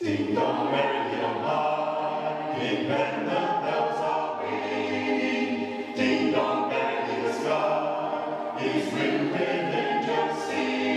Ding dong, merry little heart, big band the bells are ringing. Ding dong, merry little sky, is ringing with angels singing.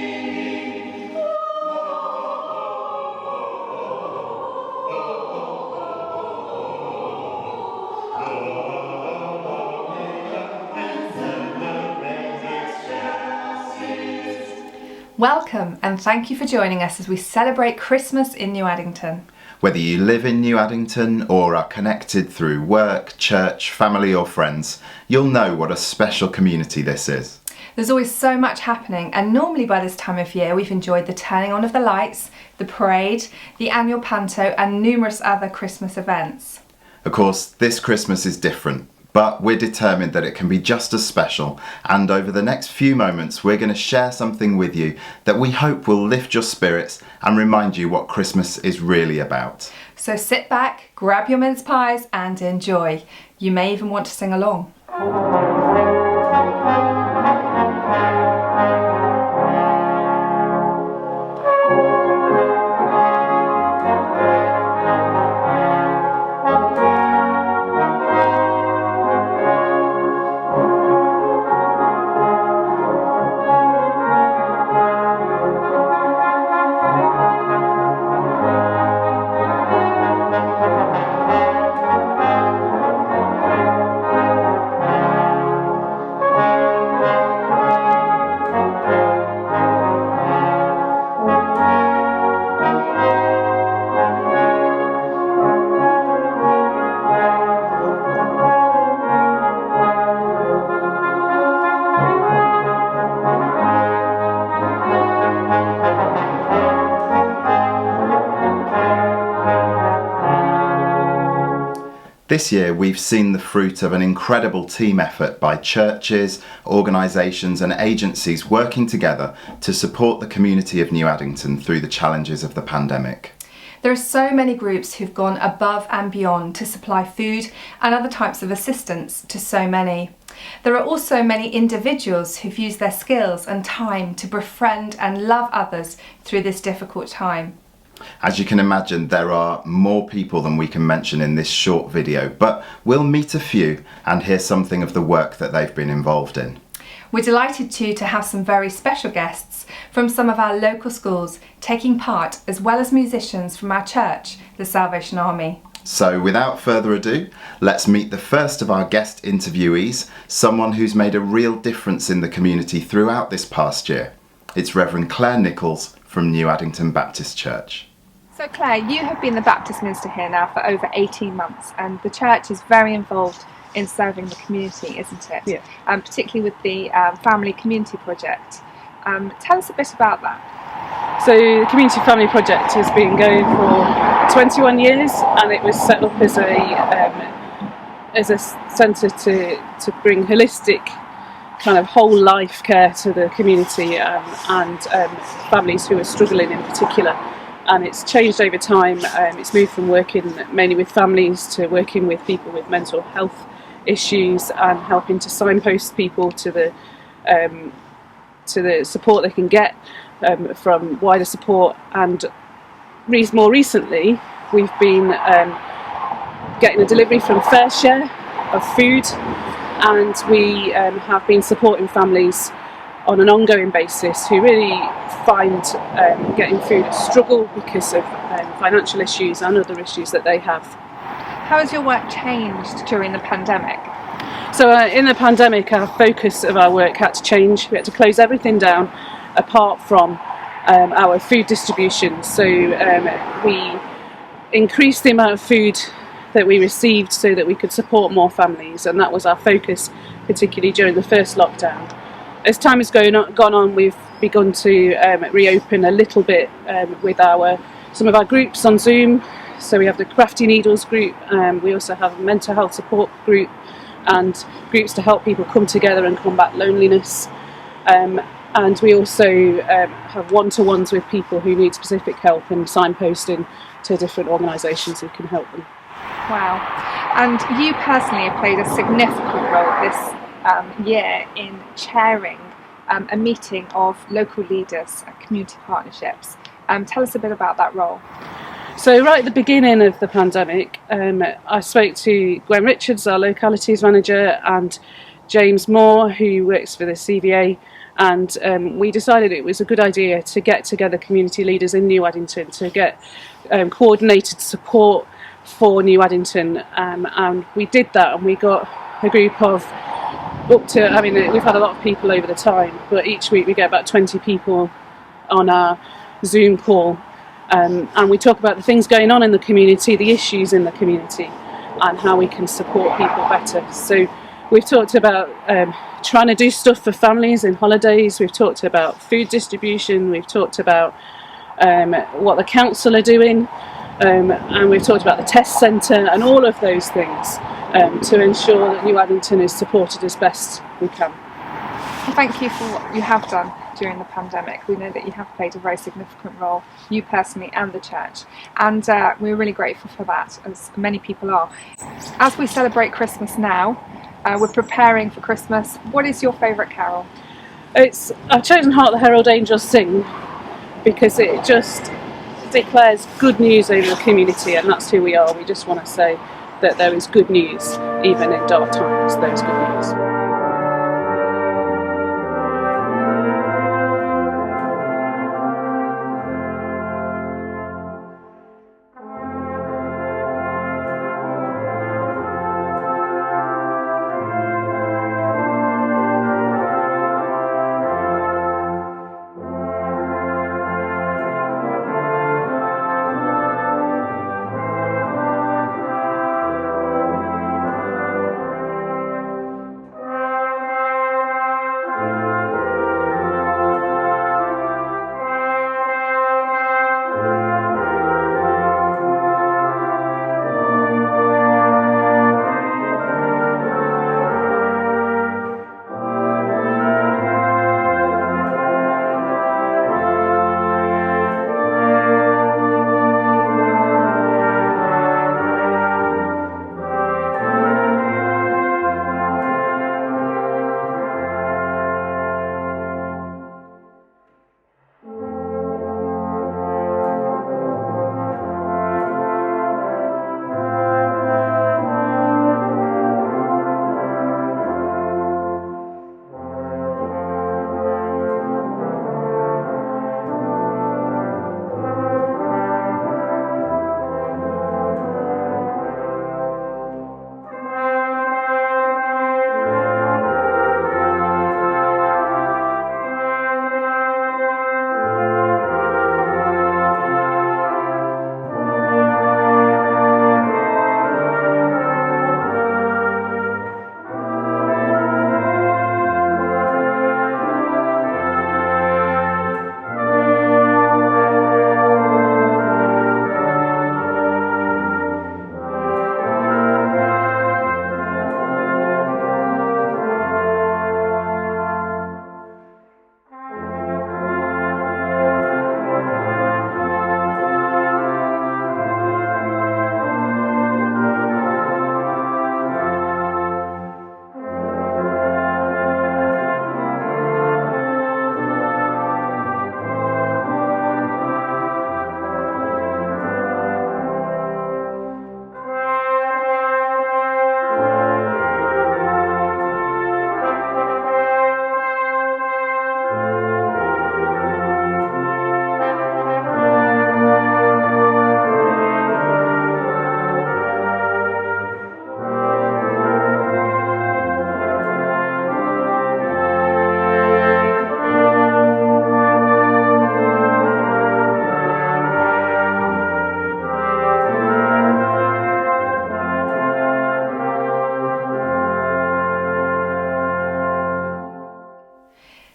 Welcome and thank you for joining us as we celebrate Christmas in New Addington. Whether you live in New Addington or are connected through work, church, family or friends, you'll know what a special community this is. There's always so much happening, and normally by this time of year we've enjoyed the turning on of the lights, the parade, the annual panto and numerous other Christmas events. Of course, this Christmas is different, but we're determined that it can be just as special, and over the next few moments we're going to share something with you that we hope will lift your spirits and remind you what Christmas is really about. So sit back, grab your mince pies and enjoy. You may even want to sing along. This year we've seen the fruit of an incredible team effort by churches, organisations and agencies working together to support the community of New Addington through the challenges of the pandemic. There are so many groups who've gone above and beyond to supply food and other types of assistance to so many. There are also many individuals who've used their skills and time to befriend and love others through this difficult time. As you can imagine, there are more people than we can mention in this short video, but we'll meet a few and hear something of the work that they've been involved in. We're delighted to have some very special guests from some of our local schools taking part, as well as musicians from our church, the Salvation Army. So without further ado, let's meet the first of our guest interviewees, someone who's made a real difference in the community throughout this past year. It's Reverend Claire Nichols from New Addington Baptist Church. So Claire, you have been the Baptist minister here now for over 18 months and the church is very involved in serving the community, isn't it? Yeah. Particularly with the Family Community Project. Tell us a bit about that. So the Community Family Project has been going for 21 years and it was set up as a centre to bring holistic kind of whole life care to the community and families who are struggling in particular. And it's changed over time. It's moved from working mainly with families to working with people with mental health issues and helping to signpost people to the support they can get from wider support. And more recently, we've been getting a delivery from Fair Share of food, and we have been supporting families on an ongoing basis who really find getting food a struggle because of financial issues and other issues that they have. How has your work changed during the pandemic? So in the pandemic, our focus of our work had to change. We had to close everything down apart from our food distribution. So we increased the amount of food that we received so that we could support more families, and that was our focus, particularly during the first lockdown. As time has gone on, we've begun to reopen a little bit with some of our groups on Zoom. So we have the Crafty Needles group, we also have a mental health support group and groups to help people come together and combat loneliness. And we also have one-to-ones with people who need specific help and signposting to different organisations who can help them. Wow. And you personally have played a significant role this year in chairing a meeting of local leaders and community partnerships. Tell us a bit about that role. So right at the beginning of the pandemic, I spoke to Gwen Richards, our localities manager, and James Moore, who works for the CVA, and we decided it was a good idea to get together community leaders in New Addington to get coordinated support for New Addington, and we did that, and we got a group of up to, I mean, we've had a lot of people over the time, but each week we get about 20 people on our Zoom call, and we talk about the things going on in the community, the issues in the community, and how we can support people better. So we've talked about trying to do stuff for families in holidays, we've talked about food distribution, we've talked about what the council are doing, and we've talked about the test centre and all of those things to ensure that New Addington is supported as best we can. Well, thank you for what you have done during the pandemic. We know that you have played a very significant role, you personally and the church, and we're really grateful for that, as many people are. As we celebrate Christmas now, we're preparing for Christmas. What is your favourite carol? I've chosen Hark the Herald Angels Sing because it just declares good news over the community, and that's who we are. We just want to say that there is good news, even in dark times, there is good news.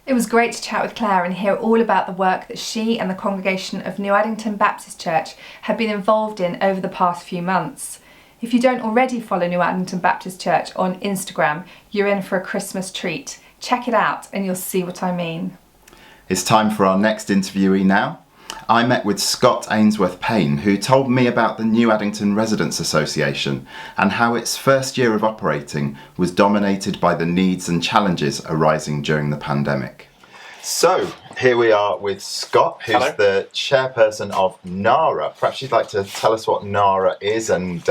It was great to chat with Claire and hear all about the work that she and the congregation of New Addington Baptist Church have been involved in over the past few months. If you don't already follow New Addington Baptist Church on Instagram, you're in for a Christmas treat. Check it out and you'll see what I mean. It's time for our next interviewee now. I met with Scott Ainsworth Payne, who told me about the New Addington Residents Association and how its first year of operating was dominated by the needs and challenges arising during the pandemic. So, Here we are with Scott, who's Hello. the chairperson of NARA. Perhaps you'd like to tell us what NARA is and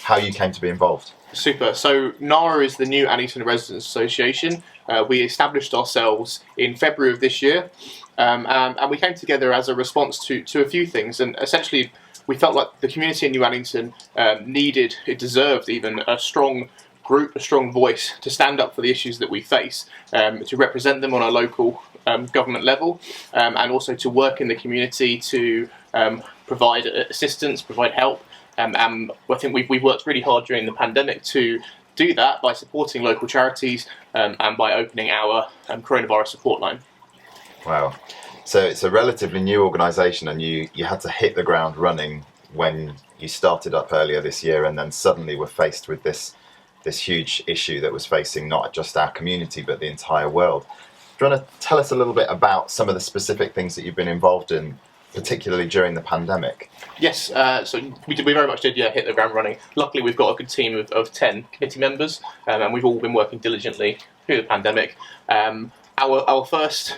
how you came to be involved. Super. So NARA is the new Addington Residents Association. We established ourselves in February of this year, and we came together as a response to a few things. And essentially, we felt like the community in New Addington it deserved even a strong group, a strong voice to stand up for the issues that we face, to represent them on a local government level, and also to work in the community to provide assistance, provide help. And I think we've worked really hard during the pandemic to do that by supporting local charities and by opening our coronavirus support line. Wow. So it's a relatively new organisation, and you had to hit the ground running when you started up earlier this year, and then suddenly were faced with this huge issue that was facing not just our community but the entire world. Do you want to tell us a little bit about some of the specific things that you've been involved in, particularly during the pandemic? Yes, so we very much did hit the ground running. Luckily, we've got a good team of 10 committee members, and we've all been working diligently through the pandemic. Our first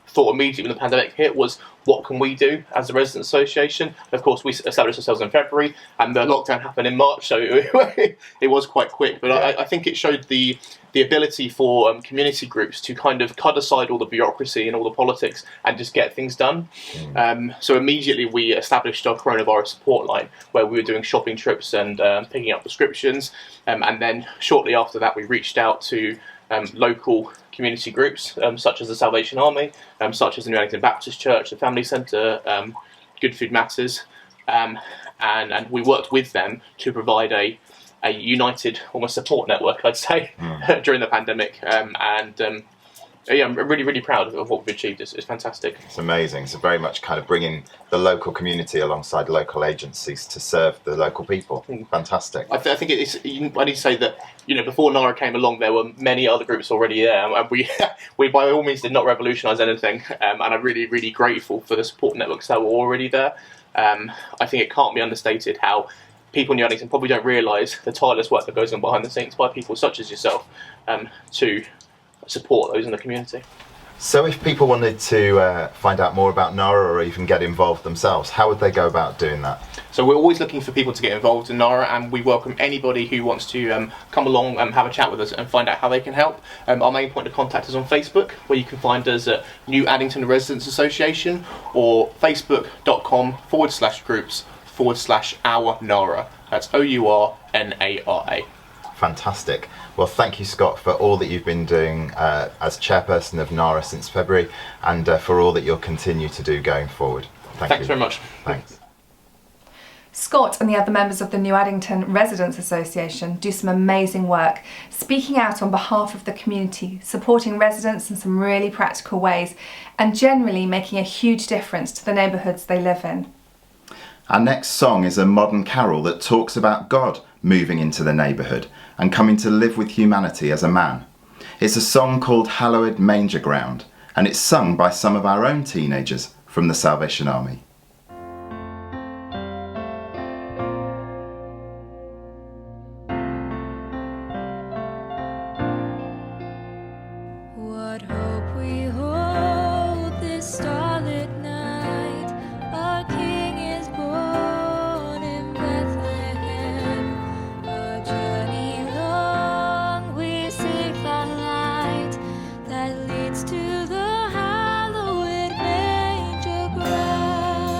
thought immediately when the pandemic hit was, what can we do as a resident association? Of course, we established ourselves in February, and the lockdown happened in March, so it was quite quick. But Yeah. I think it showed the ability for community groups to kind of cut aside all the bureaucracy and all the politics and just get things done. So immediately we established our coronavirus support line, where we were doing shopping trips and picking up prescriptions. And then shortly after that, we reached out to local community groups, such as the Salvation Army, such as the New Addington Baptist Church, the Family Centre, Good Food Matters, and we worked with them to provide a united, almost support network, I'd say, during the pandemic. I'm really, really proud of what we've achieved. It's fantastic. It's amazing. So very much kind of bringing the local community alongside local agencies to serve the local people. Fantastic. I think I need to say that, before NARA came along, there were many other groups already there, and we by all means did not revolutionise anything. And I'm really, really grateful for the support networks that were already there. I think it can't be understated how people in New Addington probably don't realise the tireless work that goes on behind the scenes by people such as yourself to support those in the community. So if people wanted to find out more about NARA or even get involved themselves, how would they go about doing that? So we're always looking for people to get involved in NARA, and we welcome anybody who wants to come along and have a chat with us and find out how they can help. Our main point of contact is on Facebook, where you can find us at New Addington Residents Association, or facebook.com/groups/our NARA. That's OURNARA. Fantastic. Well, thank you, Scott, for all that you've been doing as chairperson of NARA since February, and for all that you'll continue to do going forward. Thanks very much. Thanks. Scott and the other members of the New Addington Residents Association do some amazing work, speaking out on behalf of the community, supporting residents in some really practical ways, and generally making a huge difference to the neighbourhoods they live in. Our next song is a modern carol that talks about God moving into the neighbourhood and coming to live with humanity as a man. It's a song called Hallowed Manger Ground, and it's sung by some of our own teenagers from the Salvation Army. What hope we hold this starlit night. Our King is born in Bethlehem. A journey long we seek the light that leads to the hallowed manger ground.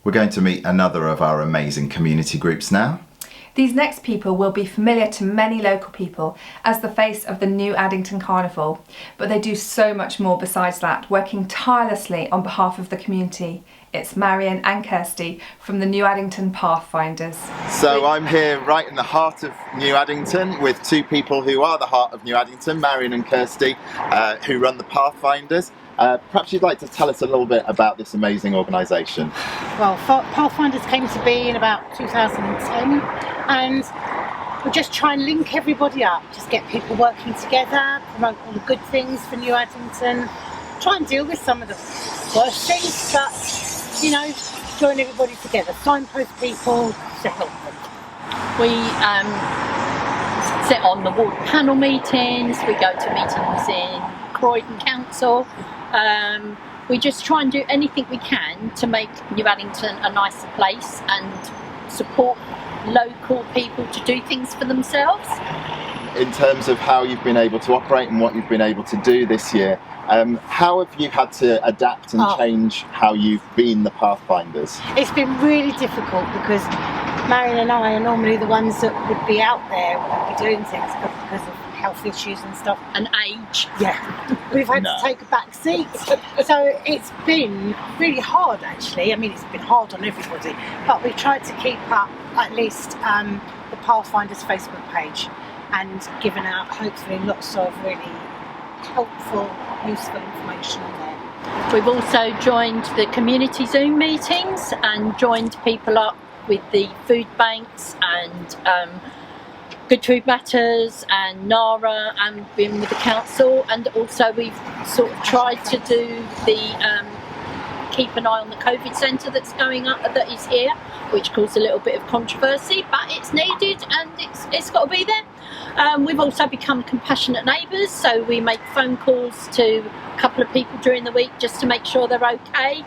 We're going to meet another of our amazing community groups now. These next people will be familiar to many local people as the face of the new Addington Carnival, but they do so much more besides that, working tirelessly on behalf of the community. It's Marion and Kirsty from the New Addington Pathfinders. So I'm here right in the heart of New Addington with two people who are the heart of New Addington, Marion and Kirsty, who run the Pathfinders. Perhaps you'd like to tell us a little bit about this amazing organisation. Well, Pathfinders came to be in about 2010, and we just try and link everybody up, just get people working together, promote all the good things for New Addington, try and deal with some of the worst things, but, you know, join everybody together, signpost people to help them. We sit on the ward panel meetings, we go to meetings in Croydon Council. We just try and do anything we can to make New Addington a nicer place and support local people to do things for themselves. In terms of how you've been able to operate and what you've been able to do this year, how have you had to adapt and change how you've been the Pathfinders? It's been really difficult because Marion and I are normally the ones that would be out there, would be doing things, but because of health issues and stuff. And age. Yeah, we've had to take a back seat. So it's been really hard actually. I mean, it's been hard on everybody, but we've tried to keep up at least the Pathfinders Facebook page and given out hopefully lots of really helpful, useful information on there. We've also joined the community Zoom meetings and joined people up with the food banks and Good Food Matters and NARA, and been with the council, and also we've sort of tried to do the keep an eye on the COVID centre that's going up, that is here, which caused a little bit of controversy, but it's needed and it's got to be there. We've also become compassionate neighbours, so we make phone calls to a couple of people during the week just to make sure they're okay.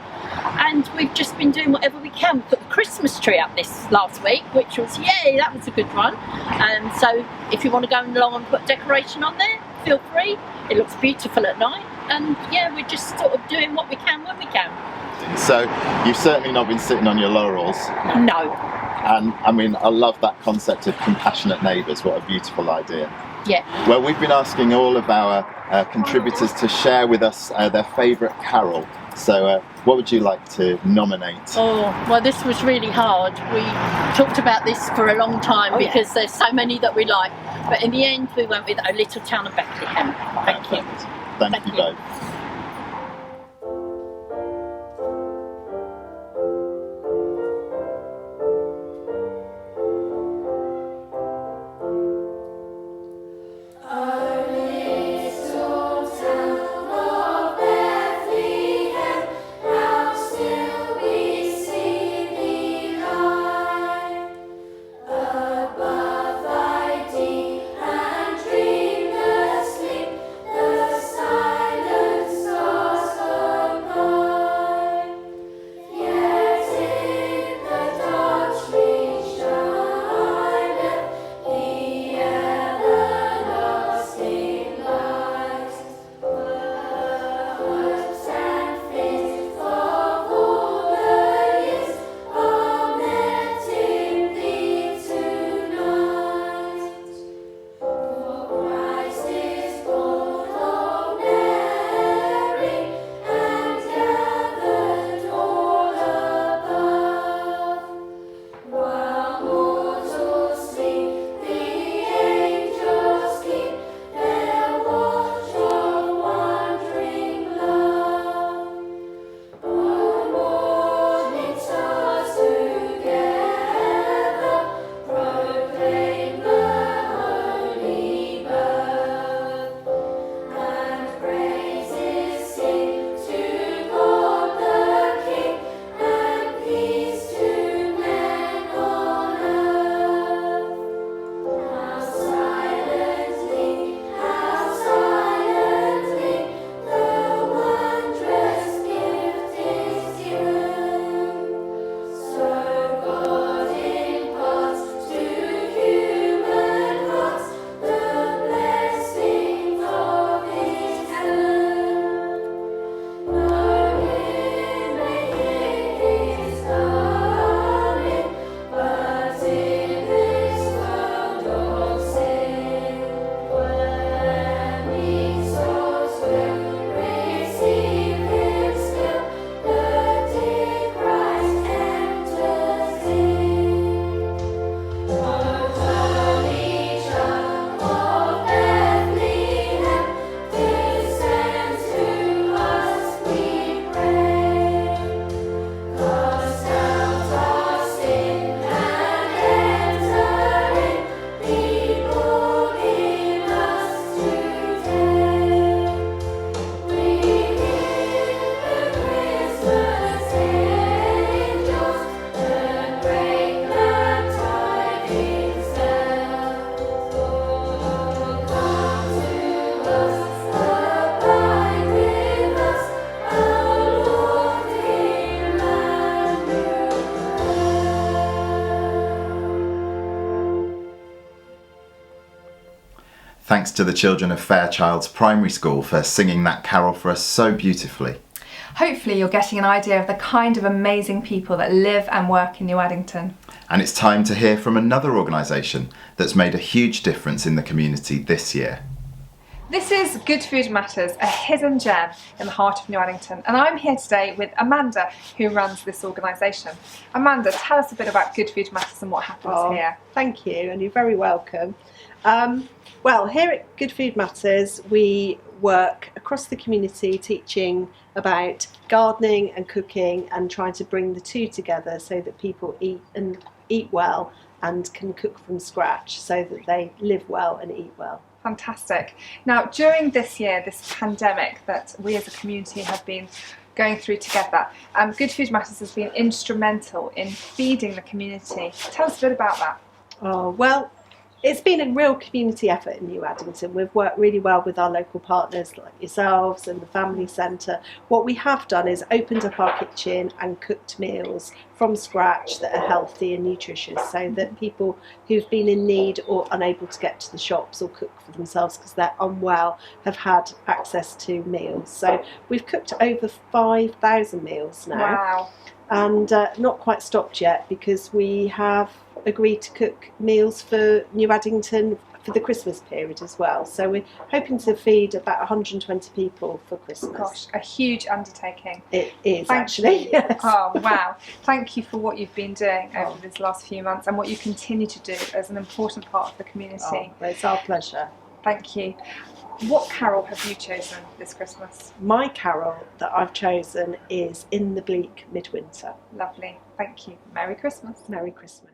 And we've just been doing whatever we can. We put the Christmas tree up this last week, which was, yay, that was a good one. So if you want to go along and put decoration on there, feel free. It looks beautiful at night. And yeah, we're just sort of doing what we can when we can. So you've certainly not been sitting on your laurels. No. And I mean, I love that concept of compassionate neighbours. What a beautiful idea. Yeah. Well, we've been asking all of our contributors to share with us their favourite carol. So what would you like to nominate? Oh, well, this was really hard. We talked about this for a long time because there's so many that we like. But in the end, we went with O Little Town of Bethlehem. Thank you. Thank you both. Silence Thanks to the children of Fairchild's Primary School for singing that carol for us so beautifully. Hopefully you're getting an idea of the kind of amazing people that live and work in New Addington. And it's time to hear from another organisation that's made a huge difference in the community this year. This is Good Food Matters, a hidden gem in the heart of New Addington, and I'm here today with Amanda, who runs this organisation. Amanda, tell us a bit about Good Food Matters and what happens here. Thank you, and you're very welcome. Well, here at Good Food Matters, we work across the community teaching about gardening and cooking and trying to bring the two together so that people eat well and can cook from scratch so that they live well and eat well. Fantastic. Now, during this year, this pandemic that we as a community have been going through together, Good Food Matters has been instrumental in feeding the community. Tell us a bit about that. Oh, well, it's been a real community effort in New Addington. We've worked really well with our local partners like yourselves and the Family Centre. What we have done is opened up our kitchen and cooked meals from scratch that are healthy and nutritious so that people who've been in need or unable to get to the shops or cook for themselves because they're unwell have had access to meals. So we've cooked over 5,000 meals now. Wow. And not quite stopped yet because we have agreed to cook meals for New Addington for the Christmas period as well. So we're hoping to feed about 120 people for Christmas. Gosh, a huge undertaking. It is Thank actually. you. Yes. Oh, wow. Thank you for what you've been doing over these last few months and what you continue to do as an important part of the community. Oh, well, it's our pleasure. Thank you. What carol have you chosen this Christmas? My carol that I've chosen is In the Bleak Midwinter. Lovely. Thank you. Merry Christmas. Merry Christmas.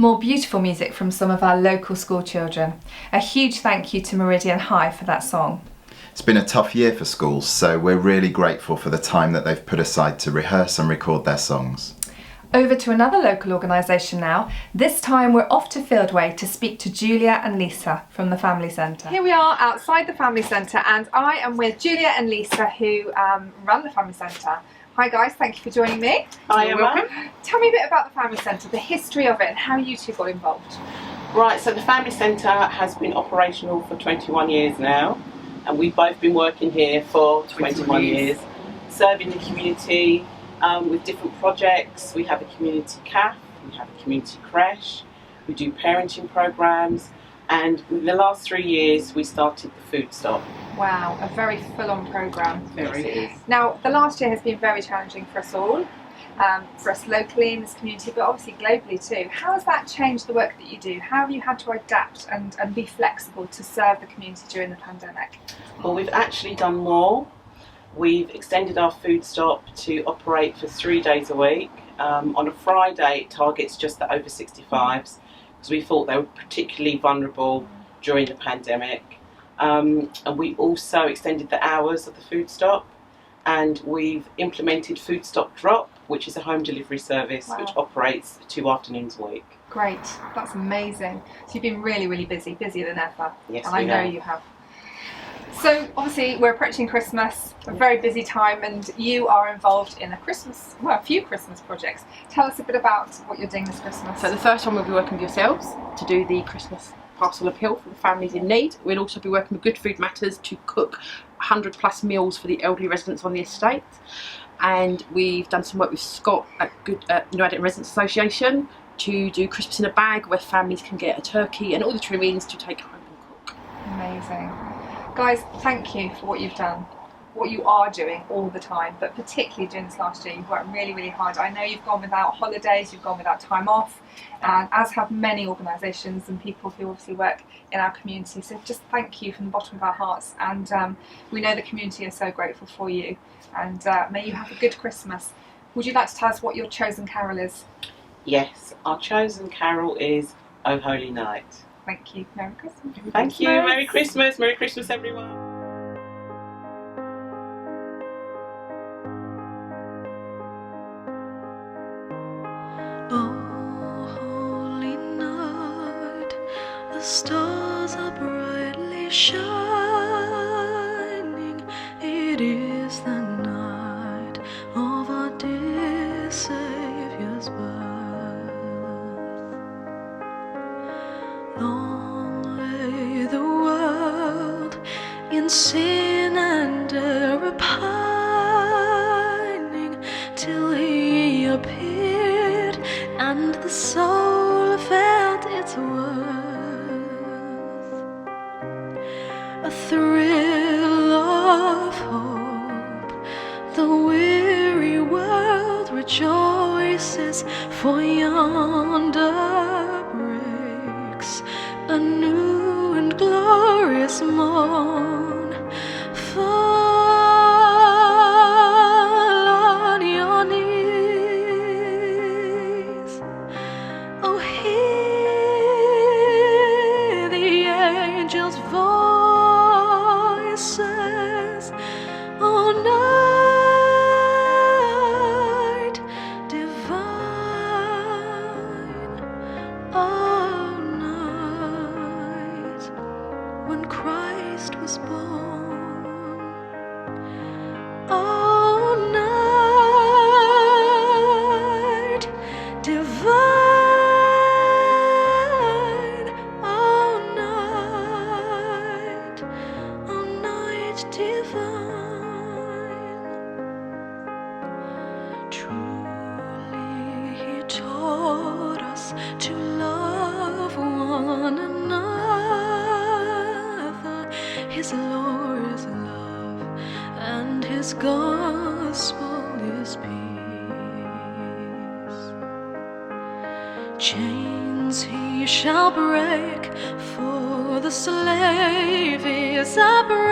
More beautiful music from some of our local school children. A huge thank you to Meridian High for that song. It's been a tough year for schools, so we're really grateful for the time that they've put aside to rehearse and record their songs. Over to another local organisation now. This time we're off to Fieldway to speak to Julia and Lisa from the Family Centre. Here we are outside the Family Centre and I am with Julia and Lisa who run the Family Centre. Hi guys, thank you for joining me. Hi, Emma. Welcome. Tell me a bit about the Family Centre, the history of it and how you two got involved. Right, so the Family Centre has been operational for 21 years now, and we've both been working here for 21 years, serving the community with different projects. We have a community cafe, we have a community creche, we do parenting programmes, and in the last 3 years we started the food stop. Wow, a very full-on programme. Very. It is. Now, the last year has been very challenging for us all, for us locally in this community, but obviously globally too. How has that changed the work that you do? How have you had to adapt and be flexible to serve the community during the pandemic? Well, we've actually done more. We've extended our food stop to operate for 3 days a week. On a Friday, it targets just the over 65s because we thought they were particularly vulnerable during the pandemic. And we also extended the hours of the food stop, and we've implemented Food Stop Drop, which is a home delivery service which operates 2 afternoons a week. Great, that's amazing. So you've been really, really busy, busier than ever. Yes, and I know you have. So obviously we're approaching Christmas, a very busy time, and you are involved in a few Christmas projects. Tell us a bit about what you're doing this Christmas. So the first one we'll be working with yourselves to do the Christmas parcel appeal for the families in need. We'll also be working with Good Food Matters to cook 100+ meals for the elderly residents on the estate. And we've done some work with Scott at New Addington Residents Association to do Christmas in a bag, where families can get a turkey and all the trimmings to take home and cook. Amazing. Guys, thank you for what you've done, what you are doing all the time, but particularly during this last year, you've worked really, really hard. I know you've gone without holidays, you've gone without time off, and as have many organisations and people who obviously work in our community. So just thank you from the bottom of our hearts, and we know the community is so grateful for you, and may you have a good Christmas. Would you like to tell us what your chosen carol is? Yes, our chosen carol is O Holy Night. Thank you. Merry Christmas. Thank you. Merry Christmas. Merry Christmas, everyone. Oh, holy night, the stars are brightly shining. It is the night of our dear Saviour's birth. Long lay the world in sin and error pining, till he appeared and the soul felt its worth. A thrill of hope, the weary world rejoices, for yonder breaks a new and glorious morn. Fall on your knees, oh, hear the angels' voices, oh, night divine, oh, night when Christ was born. Oh, night divine, oh, night divine. Truly he taught us to love one another. His law is love, and his gospel is peace. Chains he shall break, for the slave is a brother,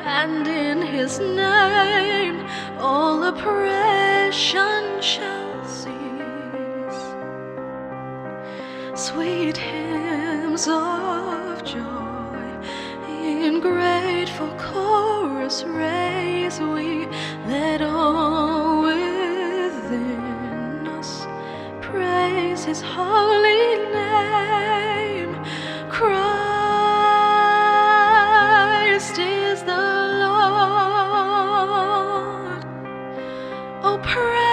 and in his name all oppression shall cease. sweet hymns of joy in grateful chorus raise we, let all within us praise his holy name. Christ is the Lord. Oh, praise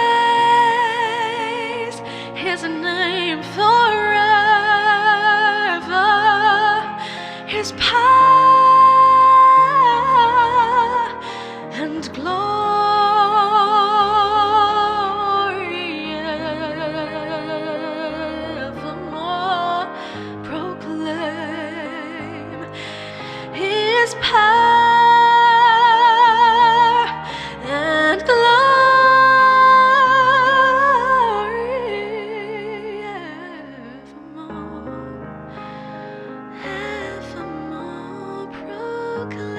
his name forever. His power and glory evermore proclaim. His power and glory evermore proclaim.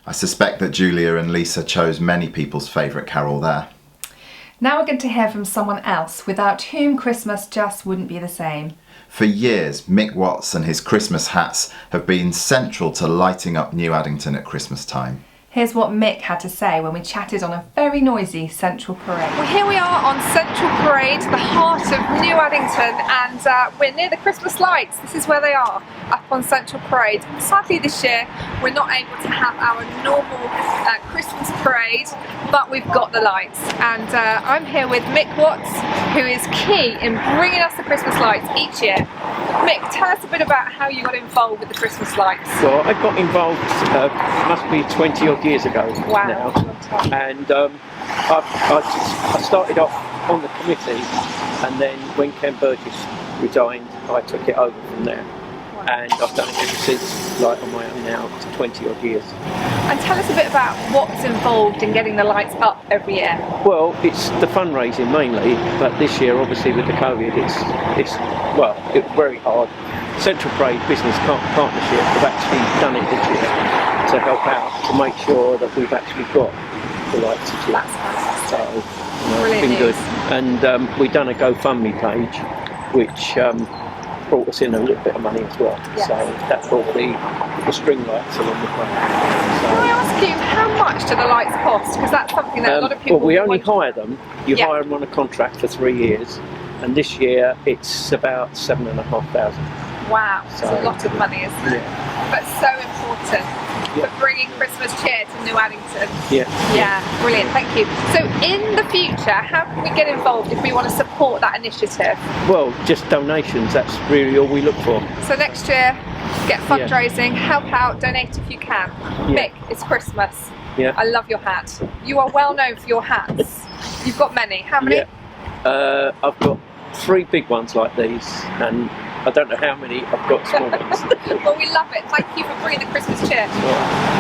I suspect that Julia and Lisa chose many people's favourite carol there. Now we're going to hear from someone else without whom Christmas just wouldn't be the same. For years, Mick Watts and his Christmas hats have been central to lighting up New Addington at Christmas time. Here's what Mick had to say when we chatted on a very noisy Central Parade. Well, here we are on Central Parade, the heart of New Addington, and we're near the Christmas lights. This is where they are, up on Central Parade. Sadly this year we're not able to have our normal Christmas parade, but we've got the lights. And I'm here with Mick Watts, who is key in bringing us the Christmas lights each year. Mick, tell us a bit about how you got involved with the Christmas lights. Well, I got involved, must be 20 odd years ago Wow. now, and I started off on the committee, and then when Ken Burgess resigned, I took it over from there. And I've done it ever since, like on my own now, to 20 odd years. And tell us a bit about what's involved in getting the lights up every year. Well, it's the fundraising mainly, but this year, obviously with the COVID, it's very hard. Central Parade Business Partnership have actually done it this year to help out, to make sure that we've actually got the lights this year. So, it's been good. And we've done a GoFundMe page, which brought us in a little bit of money as well. Yes. So that brought the string lights along the front. Can I ask you, how much do the lights cost? Because that's something that a lot of people... Well, we only hire them. You hire them on a contract for 3 years, and this year it's about 7,500. Wow, So, it's a lot of money, isn't it? But so important for bringing Christmas cheer to New Addington. Yeah, brilliant, thank you. So in the future, how can we get involved if we want to support that initiative? Well, just donations, that's really all we look for. So next year, get fundraising, help out, donate if you can. Mick, it's Christmas. I love your hat. You are well known for your hats. You've got many. How many? I've got 3 big ones like these, and I don't know how many I've got small ones. Well, we love it. Thank you for bringing the Christmas cheer.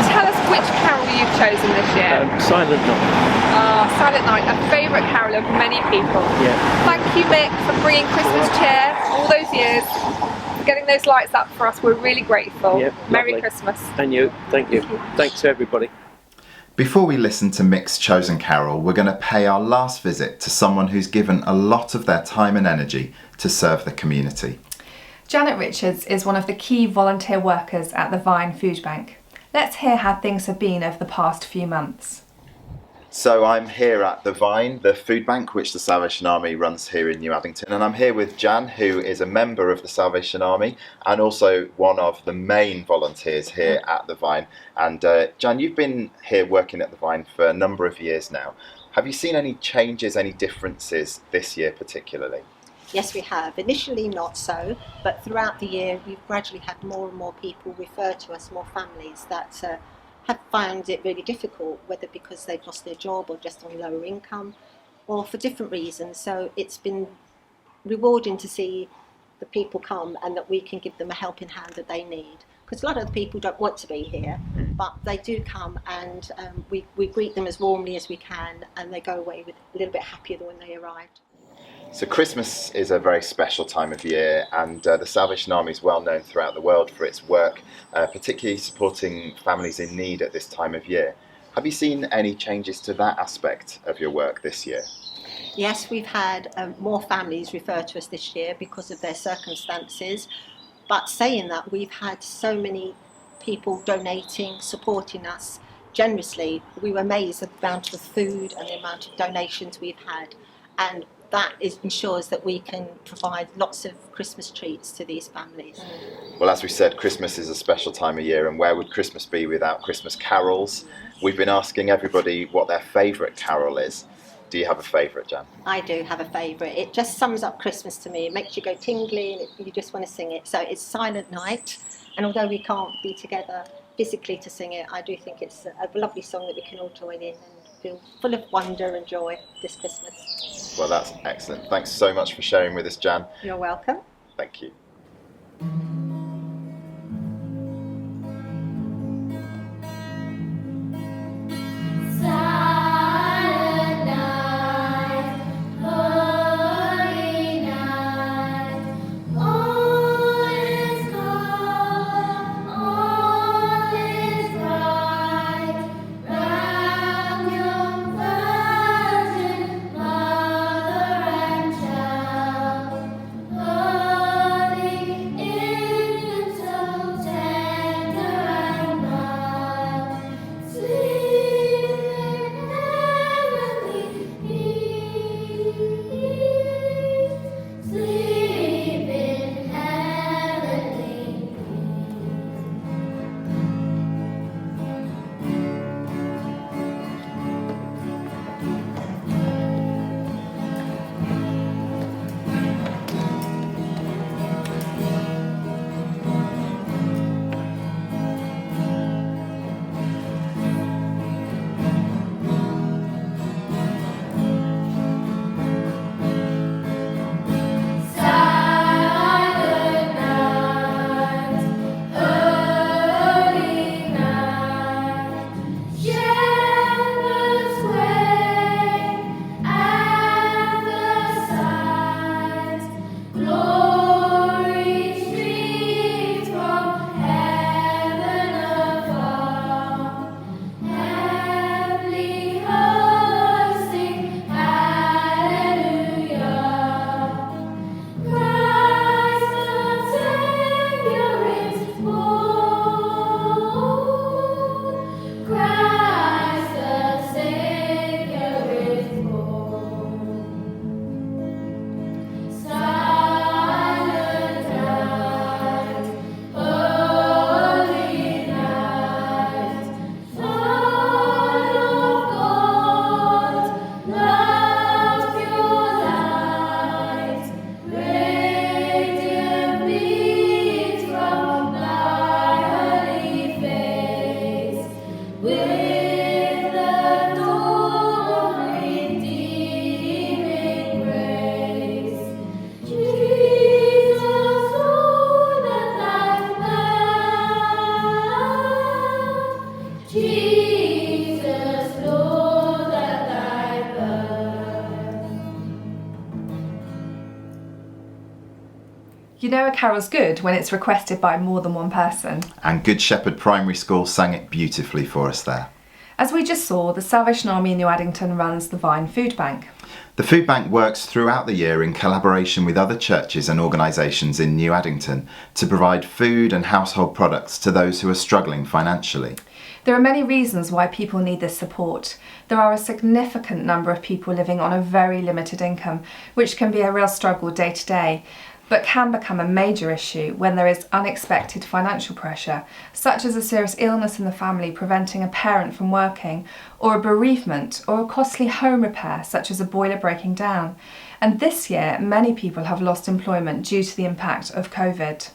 Tell us which carol you've chosen this year. Silent Night. Silent Night, a favourite carol of many people. Thank you, Mick, for bringing Christmas cheer all those years, for getting those lights up for us. We're really grateful. Merry Christmas. And you. Thank you. Thanks to everybody. Before we listen to Mick's chosen carol, we're going to pay our last visit to someone who's given a lot of their time and energy to serve the community. Janet Richards is one of the key volunteer workers at the Vine Food Bank. Let's hear how things have been over the past few months. So I'm here at the Vine, the food bank which the Salvation Army runs here in New Addington, and I'm here with Jan, who is a member of the Salvation Army and also one of the main volunteers here at the Vine. And Jan, you've been here working at the Vine for a number of years now. Have you seen any changes, any differences this year particularly? Yes, we have. Initially not so, but throughout the year we've gradually had more and more people refer to us, more families that have found it really difficult, whether because they've lost their job or just on lower income or for different reasons. So it's been rewarding to see the people come and that we can give them a helping hand that they need. Because a lot of the people don't want to be here, but they do come, and we greet them as warmly as we can, and they go away with a little bit happier than when they arrived. So Christmas is a very special time of year, and the Salvation Army is well known throughout the world for its work, particularly supporting families in need at this time of year. Have you seen any changes to that aspect of your work this year? Yes, we've had more families refer to us this year because of their circumstances. But saying that, we've had so many people donating, supporting us generously. We were amazed at the amount of food and the amount of donations we've had. And that ensures that we can provide lots of Christmas treats to these families. Well, as we said, Christmas is a special time of year, and where would Christmas be without Christmas carols? We've been asking everybody what their favourite carol is. Do you have a favourite, Jan? I do have a favourite. It just sums up Christmas to me. It makes you go tingly and you just want to sing it. So it's Silent Night, and although we can't be together physically to sing it, I do think it's a lovely song that we can all join in and feel full of wonder and joy this Christmas. Well, that's excellent. Thanks so much for sharing with us, Jan. You're welcome. Thank you. You know a carol's good when it's requested by more than one person. And Good Shepherd Primary School sang it beautifully for us there. As we just saw, the Salvation Army in New Addington runs the Vine Food Bank. The food bank works throughout the year in collaboration with other churches and organisations in New Addington to provide food and household products to those who are struggling financially. There are many reasons why people need this support. There are a significant number of people living on a very limited income, which can be a real struggle day to day, but can become a major issue when there is unexpected financial pressure, such as a serious illness in the family preventing a parent from working, or a bereavement, or a costly home repair, such as a boiler breaking down. And this year, many people have lost employment due to the impact of COVID.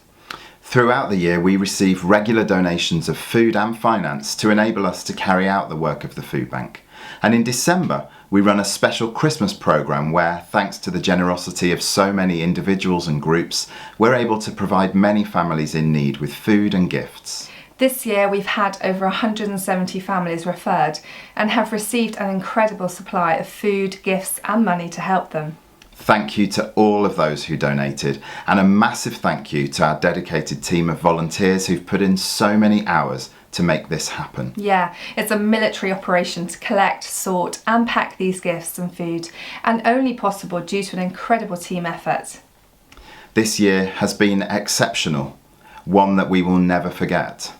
Throughout the year, we receive regular donations of food and finance to enable us to carry out the work of the food bank. And in December, we run a special Christmas programme where, thanks to the generosity of so many individuals and groups, we're able to provide many families in need with food and gifts. This year we've had over 170 families referred and have received an incredible supply of food, gifts and money to help them. Thank you to all of those who donated, and a massive thank you to our dedicated team of volunteers who've put in so many hours to make this happen. Yeah, it's a military operation to collect, sort and pack these gifts and food, and only possible due to an incredible team effort. This year has been exceptional, one that we will never forget.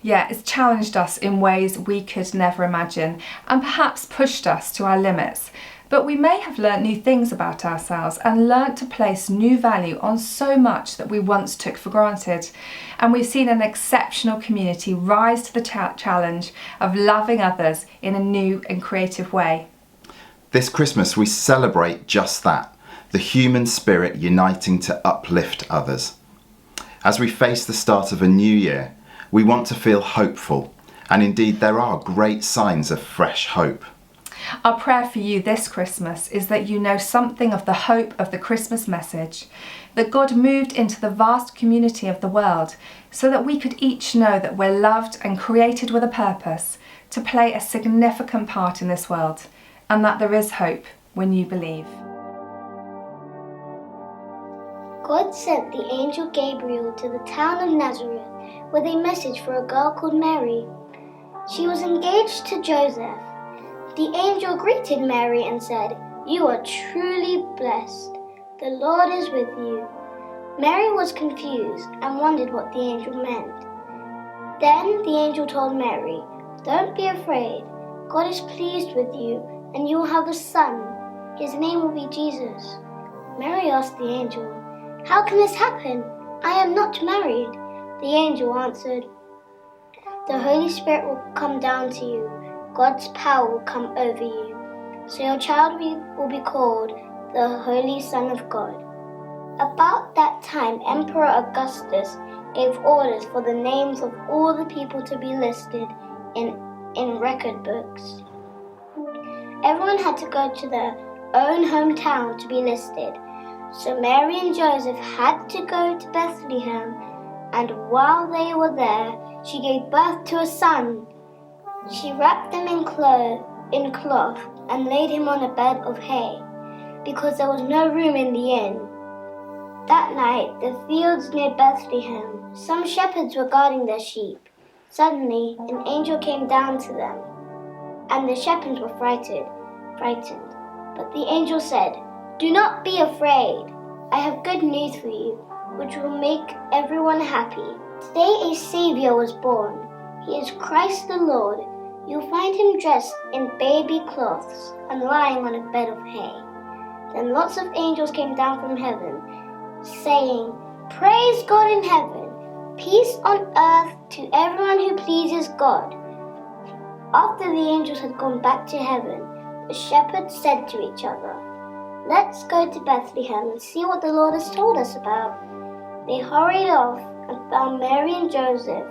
Yeah, it's challenged us in ways we could never imagine, and perhaps pushed us to our limits. But we may have learnt new things about ourselves and learnt to place new value on so much that we once took for granted. And we've seen an exceptional community rise to the challenge of loving others in a new and creative way. This Christmas we celebrate just that, the human spirit uniting to uplift others. As we face the start of a new year, we want to feel hopeful, and indeed there are great signs of fresh hope. Our prayer for you this Christmas is that you know something of the hope of the Christmas message, that God moved into the vast community of the world so that we could each know that we're loved and created with a purpose to play a significant part in this world, and that there is hope when you believe. God sent the angel Gabriel to the town of Nazareth with a message for a girl called Mary. She was engaged to Joseph. The angel greeted Mary and said, "You are truly blessed. The Lord is with you." Mary was confused and wondered what the angel meant. Then the angel told Mary, "Don't be afraid. God is pleased with you, and you will have a son. His name will be Jesus." Mary asked the angel, "How can this happen? I am not married." The angel answered, "The Holy Spirit will come down to you. God's power will come over you. So your child will be called the Holy Son of God." About that time, Emperor Augustus gave orders for the names of all the people to be listed in record books. Everyone had to go to their own hometown to be listed. So Mary and Joseph had to go to Bethlehem, and while they were there, she gave birth to a son. She wrapped him in cloth and laid him on a bed of hay, because there was no room in the inn. That night, the fields near Bethlehem, some shepherds were guarding their sheep. Suddenly, an angel came down to them, and the shepherds were frightened. But the angel said, "Do not be afraid. I have good news for you, which will make everyone happy. Today a Savior was born. He is Christ the Lord. You'll find him dressed in baby clothes and lying on a bed of hay." Then lots of angels came down from heaven, saying, "Praise God in heaven, peace on earth to everyone who pleases God." After the angels had gone back to heaven, the shepherds said to each other, "Let's go to Bethlehem and see what the Lord has told us about." They hurried off and found Mary and Joseph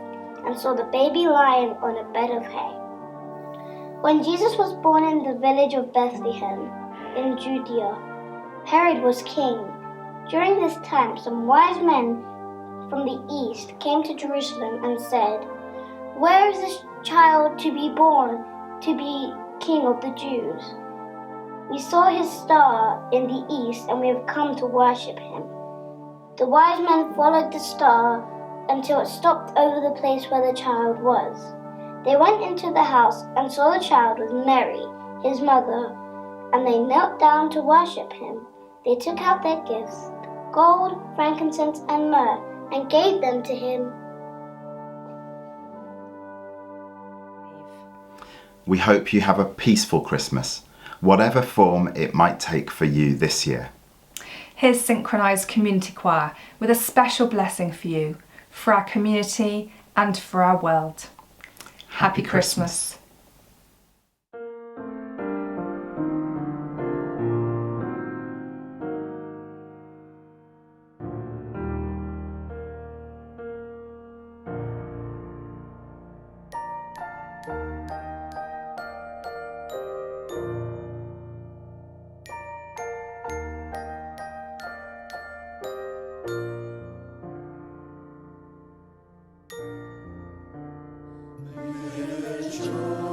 and saw the baby lying on a bed of hay. When Jesus was born in the village of Bethlehem in Judea, Herod was king. During this time, some wise men from the east came to Jerusalem and said, "Where is this child to be born to be king of the Jews? We saw his star in the east and we have come to worship him." The wise men followed the star until it stopped over the place where the child was. They went into the house and saw the child with Mary, his mother, and they knelt down to worship him. They took out their gifts, gold, frankincense, and myrrh, and gave them to him. We hope you have a peaceful Christmas, whatever form it might take for you this year. Here's Synchronised Community Choir with a special blessing for you, for our community and for our world. Happy Christmas. Joy.